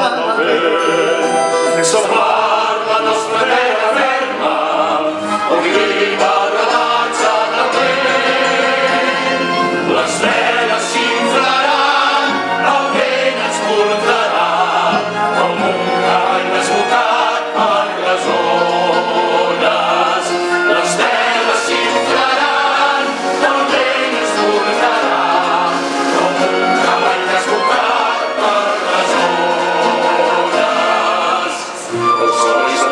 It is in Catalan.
sono vere, soprar la nostra terra ferma, on viva la danza da me. La stella s'inflarà, el vent ens portarà, com un cavall desbocat per les ones. La stella s'inflarà, el vent ens portarà, com un cavall desbocat per les ones. El sol és